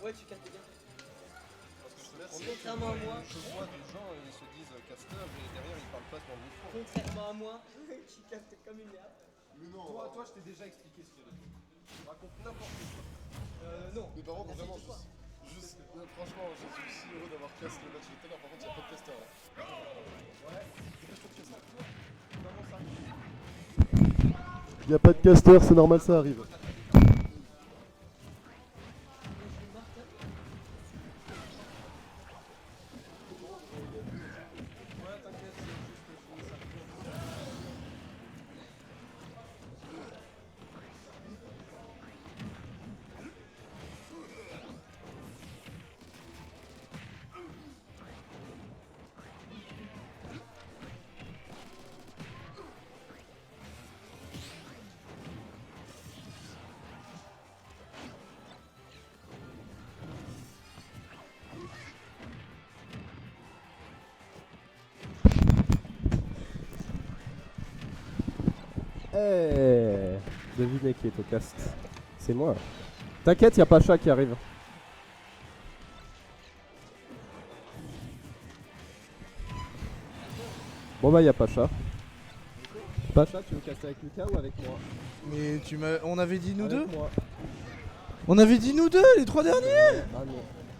Ouais, tu castes bien. Parce que je te laisse. Contrairement à moi. Je vois des gens, ils se disent caster et derrière ils parlent pas dans le micro. Contrairement à moi, qui caste comme une merde. Mais non. Toi, je t'ai déjà expliqué ce qu'il y a dedans. Tu racontes n'importe quoi. Non. Mais par contre, On a fait vraiment, deux fois. franchement, je suis si heureux d'avoir cast le match de tout à l'heure. Par contre, il n'y a pas de caster là. Ouais, dépêche-toi de caster. Vraiment, ça arrive. Il n'y a pas de caster, c'est normal, ça arrive. Hey, devinez qui est au cast. C'est moi. T'inquiète, y a Pacha qui arrive. Bon bah y a Pacha. Pacha, tu veux caster avec Lucas ou avec moi? Mais on avait dit nous Avec deux. moi. On avait dit nous deux, les 3 derniers. Ah non.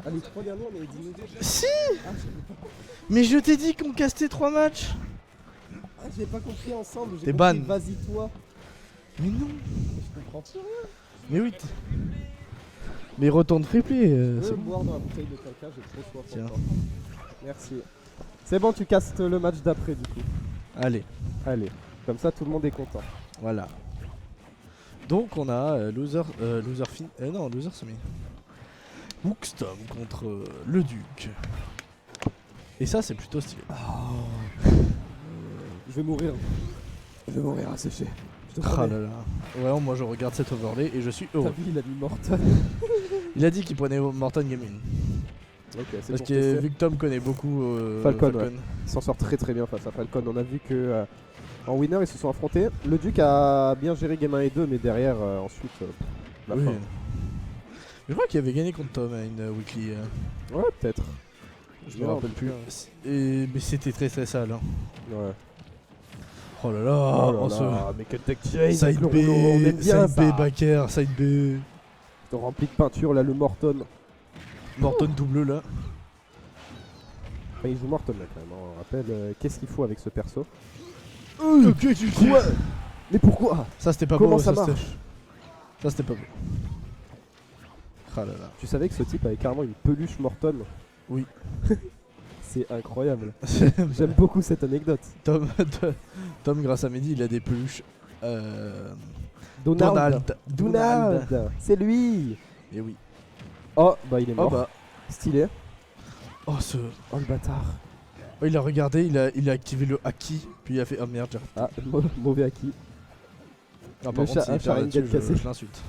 Ah les 3 derniers on avait dit nous deux. Si. Ah Mais je t'ai dit qu'on castait 3 matchs. j'ai pas compris ensemble. T'es ban. Vas-y toi. Mais non. Je comprends plus rien. Mais oui. Mais retourne triplé. Je C'est veux bon. boire dans la bouteille de quelqu'un, j'ai trop soif. Tiens. encore. Merci. C'est bon, tu castes le match d'après du coup. Allez, Allez, comme ça tout le monde est content. voilà. Donc on a loser semi. Wookstom contre le Duc. Et ça c'est plutôt stylé. Je vais mourir. Je vais mourir asséché. Je te Ah promets. là là. Vraiment moi je regarde cet overlay et je suis T'as heureux. vu, il a mis Morton. Il a dit qu'il prenait Morton Gaming. Ok, c'est Parce pour que tester. vu que Tom connaît beaucoup Falcon, ouais. Il s'en sort très très bien face à Falcon. On a vu que en winner ils se sont affrontés. Le Duc a bien géré game 1 et 2, mais derrière ensuite la Oui. fin. Je crois qu'il avait gagné contre Tom à une weekly. Ouais, peut-être. Je me rappelle plus. Mais c'était très très sale. Hein. Ouais. Oh là là, Oh là on là, mais quel tech change. Side on B, aime bien side ça. B, backer, side B. Rempli de peinture là, le Morton. Morton double là. Enfin, il joue Morton là quand même. On rappelle, qu'est-ce qu'il faut avec ce perso? Quoi? Mais pourquoi? Ça c'était pas Comment beau. ça c'était- marche? Ça c'était pas beau. Ah là là. Tu savais que ce type avait carrément une peluche Morton? Oui. C'est incroyable. J'aime beaucoup cette anecdote. Tom, grâce à Mehdi, il a des peluches. Donald. Donald. C'est lui. Et oui. Oh, bah il est Oh mort. bah. Stylé. Oh ce. Oh le bâtard. Oh, il a regardé, il a activé le haki, puis il a fait oh merde. J'ai... Ah, mauvais acquis. Ah, Le par chat- contre, s'il un perd Sharingan là-dessus, cassé. je l'insulte.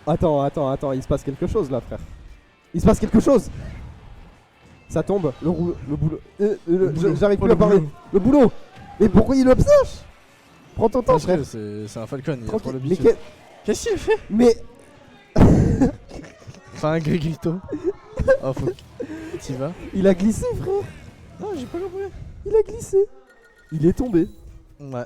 Attends, il se passe quelque chose là, frère. Il se passe quelque chose. Ça tombe, le boulot. boulot. J'arrive Oh, plus le à parler. boulot. Le boulot. Mais pourquoi il obsèche? Prends ton temps, Parce frère. que c'est un Falcon, il a trop Tranquille. Mais l'habitude. Qu'est-ce qu'il fait? mais Enfin un Grégrito. Oh faut que... T'y vas? il a glissé, frère. Non, j'ai pas compris. Il a glissé. Il est tombé. Ouais.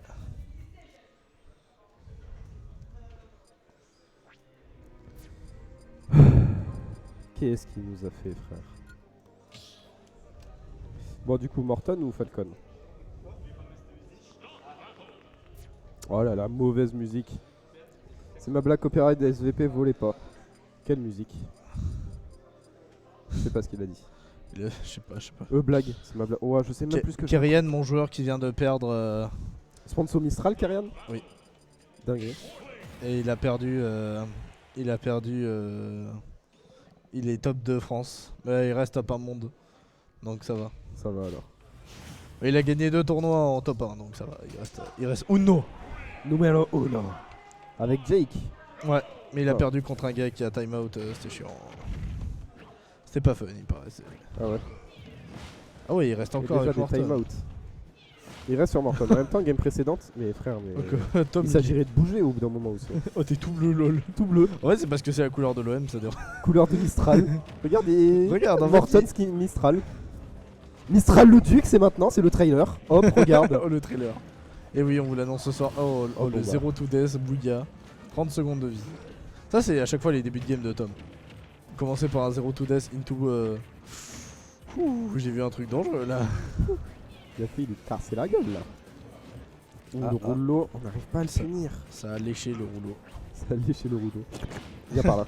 Qu'est-ce qu'il nous a fait, frère? Bon, du coup, Morton ou Falcon? Oh là là, mauvaise musique. C'est ma blague copyright de SVP, volez pas. Quelle musique? Je sais pas ce qu'il a dit. Je sais pas. Blague, c'est ma blague. Oh, je sais même plus ce que je... Kerian, mon joueur qui vient de perdre. Sponsor Mistral, Karian? Oui. Dingue. Et il a perdu. Il est top 2 France. Mais il reste top 1 monde. Donc ça va. Ça va alors. Mais il a gagné 2 tournois en top 1. Donc ça va. Il reste Uno. Numéro 1. Avec Jake. Ouais. Mais il a Oh. perdu contre un gars qui a timeout. C'était chiant. C'était pas fun, il paraît. Ah ouais. Ah ouais, il reste Il y a encore déjà avec des Morton. timeouts. Il reste sur Morton. En même temps, game précédente, mais frère, mais Tom, il s'agirait de bouger au bout d'un moment aussi. Oh, t'es tout bleu, lol. Tout bleu, Ouais, c'est parce que c'est la couleur de l'OM, ça dérange. couleur de Mistral. Regardez, Regarde, en fait, Morton skin Mistral. Mistral le Duc, c'est maintenant, c'est le trailer. Hop, regarde. Oh, le trailer. Et oui, on vous l'annonce ce soir. Oh, Oh, le bon, bah. 0 to death, Bouya. 30 secondes de vie. Ça, c'est à chaque fois les débuts de game de Tom. Commencer par un 0 to death into. Ouh, j'ai vu un truc dangereux là. Il a fait, il est cassé la gueule là. Ouh, Ah, le ah. rouleau, on n'arrive pas à le finir. Ça a léché le rouleau. Ça a léché le rouleau. Viens par là.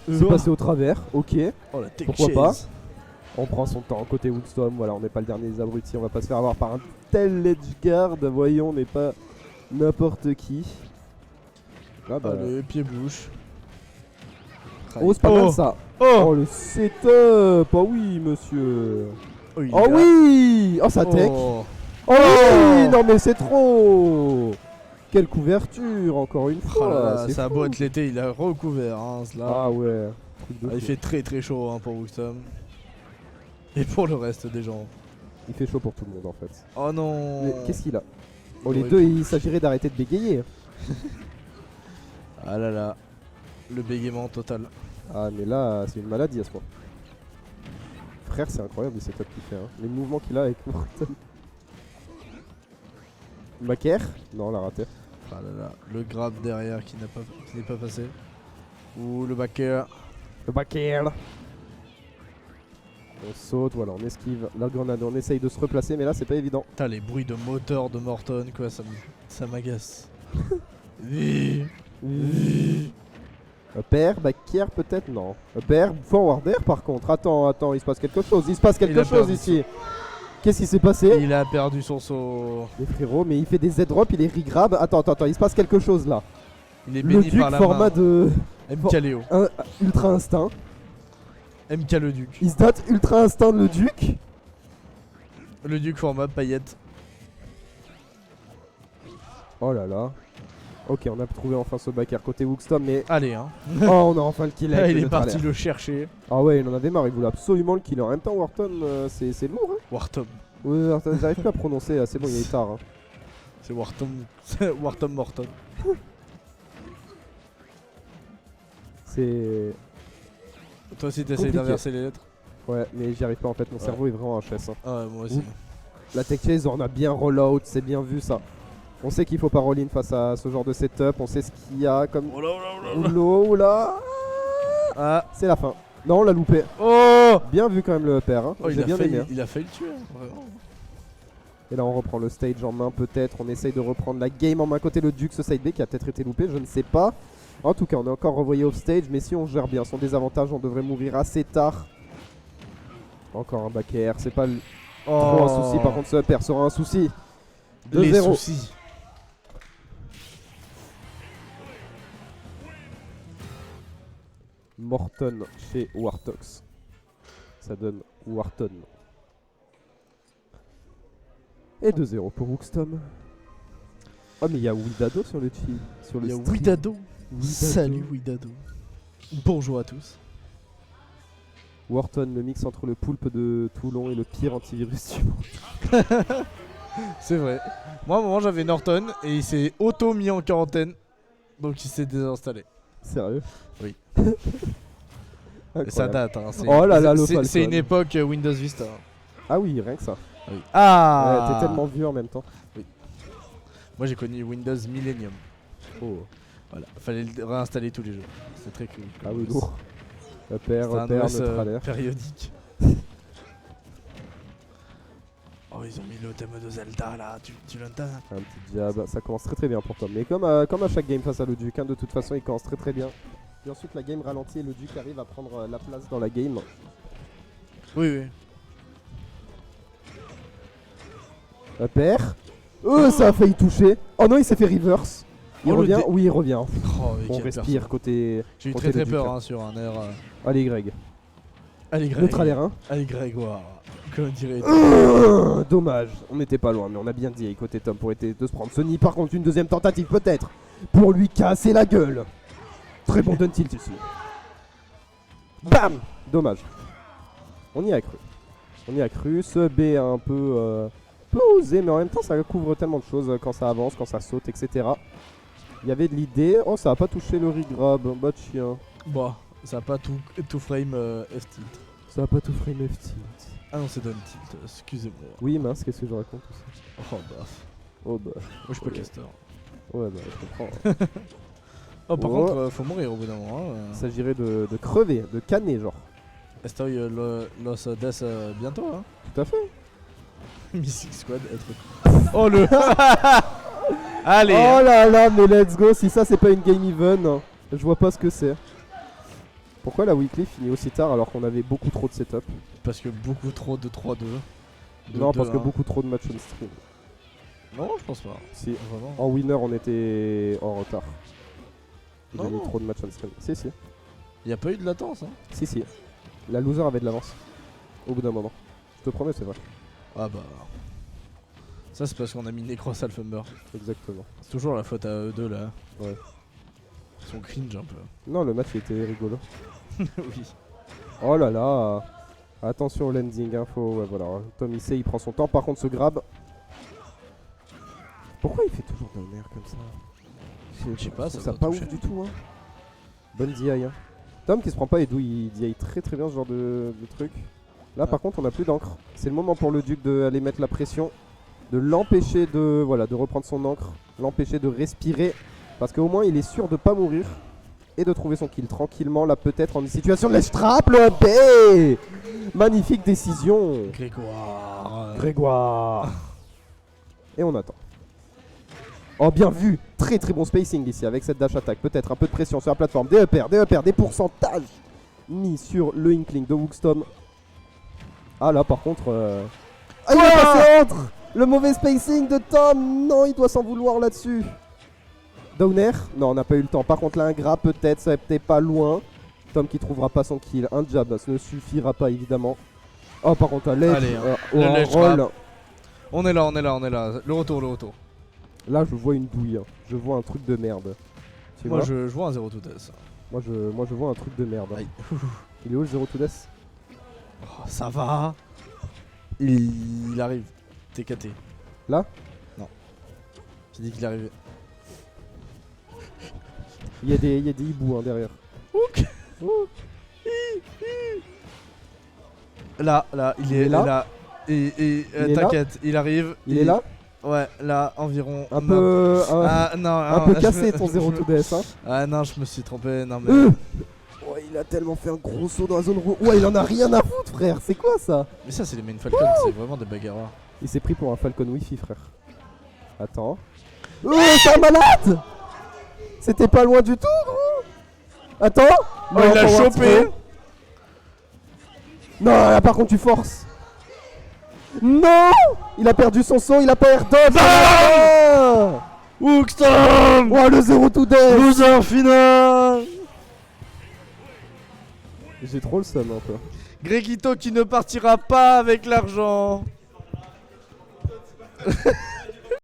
C'est passé au travers, ok. Oh, la tech Pourquoi chase. pas. On prend son temps côté Woodstorm, voilà, on n'est pas le dernier des abrutis, on va pas se faire avoir par un tel edgeguard, voyons, mais pas n'importe qui. Ah bah. Allez, pied-bouche. Oh, c'est pas mal ça. Oh, le setup. Oh oui, monsieur. Oh, il Oh est là. oui. Oh, ça tech. Oh. Oh oui, non mais c'est trop. Quelle couverture, encore une Oh fois. là là, c'est ça a fou. beau être l'été, il a recouvert hein, cela. Ah ouais. Truc de Il fou. fait très très chaud hein, pour Woostom. Et pour le reste des gens. Il fait chaud pour tout le monde en fait. Oh non. Mais qu'est-ce qu'il a? Bon, les Ouais. deux, il s'agirait d'arrêter de bégayer. Ah là là. Le bégaiement total. Ah mais là, c'est une maladie à ce point. Frère, c'est incroyable le setup qu'il fait. Hein. Les mouvements qu'il a avec Morton. Macaire? Non, on l'a raté. Ah là là. Le grab derrière qui n'est pas passé. Ouh le backer. Le Macaire. On saute, voilà, on esquive la grenade, on essaye de se replacer, mais là c'est pas évident. Putain les bruits de moteur de Morton quoi, ça m'agace. Oui. Père, backer peut-être? Non. Père, forwarder par contre. Attends, il se passe quelque chose. Il se passe Il quelque a chose perdu ici. Qu'est-ce qui s'est passé? Il a perdu son saut. Les frérots, mais il fait des Z-drop, il est regrab. Attends, il se passe quelque chose là. Il est Le béni Duc par la format main. de MK Léo. Ultra Instinct. MK le Duc. Il se date Ultra Instinct de le Duc. Le Duc format paillette. Oh là là. Ok, on a trouvé enfin ce backer côté Wookstom, mais Allez hein. oh, on a enfin le kill. avec Il le est parti neutralaire. le chercher. Ah ouais, il en avait marre, il voulait absolument le kill. En même temps, Wharton, c'est lourd. Hein. Wartom. Ouais, Wharton, j'arrive plus à prononcer. C'est bon, il est tard. Hein. C'est Wartom. C'est Wartom Morton. C'est. Toi aussi t'essayes Compliqué. d'inverser les lettres. Ouais, mais j'y arrive pas en fait. Mon Ouais. cerveau est vraiment en chaise. Hein. Ah ouais moi aussi. Ouf. La tech chase, on a bien rollout, c'est bien vu ça. On sait qu'il faut pas roll in face à ce genre de setup. On sait ce qu'il y a comme. Oh là oh là oh là. Oula, oula. Ah. C'est la fin. Non, on l'a loupé. Oh, Bien vu quand même le père. Hein. oh J'ai bien aimé. Hein. il a failli le tuer hein, vraiment. Et là on reprend le stage en main peut-être, on essaye de reprendre la game en main côté le Duc, ce side B qui a peut-être été loupé, je ne sais pas. En tout cas on est encore revoyé off stage, mais si on gère bien son désavantage on devrait mourir assez tard. Encore un back air, c'est pas trop un souci, par contre ce upper sera un souci. Les 2-0. soucis. Morton chez Wartox. Ça donne Wharton. Et 2-0 pour Wookstom. Oh mais il y a Widado sur le stream. Il y a Widado. Salut Widado. Bonjour à tous. Wharton, le mix entre le poulpe de Toulon et le pire antivirus du monde. C'est vrai. Moi à un moment j'avais Norton et il s'est auto mis en quarantaine. Donc il s'est désinstallé. Sérieux? Oui. Incroyable. Ça date hein. Oh là là, le c'est Falcon. une époque Windows Vista. Ah oui, rien que ça. Oui. Ouais, Ah t'es tellement vieux en même temps. Moi j'ai connu Windows Millennium. Oh. Voilà. Fallait le réinstaller tous les jours. C'est très cool. Ah oui, lourd. Repère, C'était un repère, OS neutralaire. périodique. Oh ils ont mis le thème de Zelda là, tu l'entends? Un petit jab, ça commence très bien pour Tom. Mais comme à chaque game face à le Duc, hein, de toute façon il commence très bien. Puis ensuite la game ralentit et le Duc arrive à prendre la place dans la game. Oui oui. Repère. Ça a failli toucher. Oh non, il s'est fait reverse. Il Oh, le revient? dé- Oui, il revient. Oh, mais On quelle respire personne. côté. J'ai eu côté très le peur Duc. hein, sur un air. Allez, Greg. Allez Greg. Neutralaire 1. Allez Grégoire. Comme dirait. Dommage, on n'était pas loin, mais on a bien dit côté Tom pour essayer de se prendre Sony. Par contre, une deuxième tentative peut-être pour lui casser la gueule. Très bon dun tilt ici. Bam. Dommage. On y a cru. On y a cru. Ce B a un peu peu osé, mais en même temps ça couvre tellement de choses quand ça avance, quand ça saute, etc. Il y avait de l'idée. Oh, ça a pas touché le regrab, bah de chien. Bah, ça a pas tout frame F-tilt. Ça a pas tout frame F-tilt. Ah non, c'est down tilt, excusez-moi. Oui, mince, qu'est-ce que je raconte aussi? Oh bah, Oh bah. moi je suis pas caster. Ouais, bah, je comprends. Oh, par Oh. contre, faut mourir au bout d'un moment. Il s'agirait de crever, de canner, genre. Estoy los death bientôt, hein. Tout à fait. Mystic Squad, être. Oh le. Allez. Oh là là, mais let's go. Si ça, c'est pas une game even, je vois pas ce que c'est. Pourquoi la weekly finit aussi tard alors qu'on avait beaucoup trop de setup? Parce que beaucoup trop de 3-2. Non, parce que beaucoup trop de matchs on stream. Non, je pense pas. Si. Vraiment. En winner, on était en retard. Il a Non, mis non. trop de matchs on stream. Si, si. Y a pas eu de latence, hein. Si, si. La loser avait de l'avance. Au bout d'un moment. Je te promets, c'est vrai. Ah bah. Ça, c'est parce qu'on a mis Necros Alphumber. Exactement. C'est toujours la faute à eux deux là. Ouais. Ils sont cringe un peu. Non, le match il était rigolo. Oui. Oh là là. Attention au landing, hein, faut... Ouais, voilà. Tom il sait, il prend son temps. Par contre, ce grab... Pourquoi il fait toujours d'un air comme ça? Je sais pas, Je trouve ça ça doit pas toucher. ouf du tout, hein. Bonne DI, hein. Tom qui se prend pas et d'où il DI très très bien ce genre de truc. Là, Ouais. par contre, on a plus d'encre. C'est le moment pour le Duc d'aller mettre la pression. De l'empêcher de... Voilà, de reprendre son encre. L'empêcher de respirer. Parce qu'au moins, il est sûr de pas mourir. Et de trouver son kill tranquillement, là peut-être en une situation de let's trap le B. Magnifique décision. Grégoire. Grégoire. Et on attend. Oh bien vu. Très très bon spacing ici avec cette dash attack. Peut-être un peu de pression sur la plateforme. Des EPR, des pourcentages mis sur le Inkling de Wookstom. Ah là par contre... Ah, il est passé entre. Le mauvais spacing de Tom. Non, il doit s'en vouloir là-dessus. Downer? Non, on n'a pas eu le temps. Par contre, là, un gras, peut-être, ça peut-être pas loin. Tom qui trouvera pas son kill. Un jab, ça ne suffira pas, évidemment. Oh, par contre, un ledge. Allez, Ou le un ledge roll. grab. On est là. Le retour. Là, je vois une douille. Hein. Je vois un truc de merde. Tu Moi, vois je vois un 0 to death. moi, je vois un truc de merde. Aïe. Il est où le 0 to death? Oh, ça va. Il arrive. TKT. Là? Non. J'ai dit qu'il arrivait. Il y a des hiboux hein, derrière. Ouk. Là, il est là. Et Il est là t'inquiète, il arrive. Il est là? Ouais, là, environ. Un peu... Ah, non, un peu cassé ton 0 to death. Hein. Ah non, je me suis trompé. Non, mais. Ouais, il a tellement fait un gros saut dans la zone rouge. Ouais, il en a rien à foutre, frère. C'est quoi ça? Mais ça, c'est les main Falcon, c'est vraiment des bagarreurs. Il s'est pris pour un Falcon Wi-Fi, frère. Attends. Oh, c'est un malade! C'était pas loin du tout, gros! Attends! Oh, il l'a forward chopé! throw. Non, là par contre, tu forces! Non! Il a perdu son saut, il a pas air dodge! Wookstom! Oh, le 0 to death! Loser final! J'ai trop le seum un peu. Gregito qui ne partira pas avec l'argent.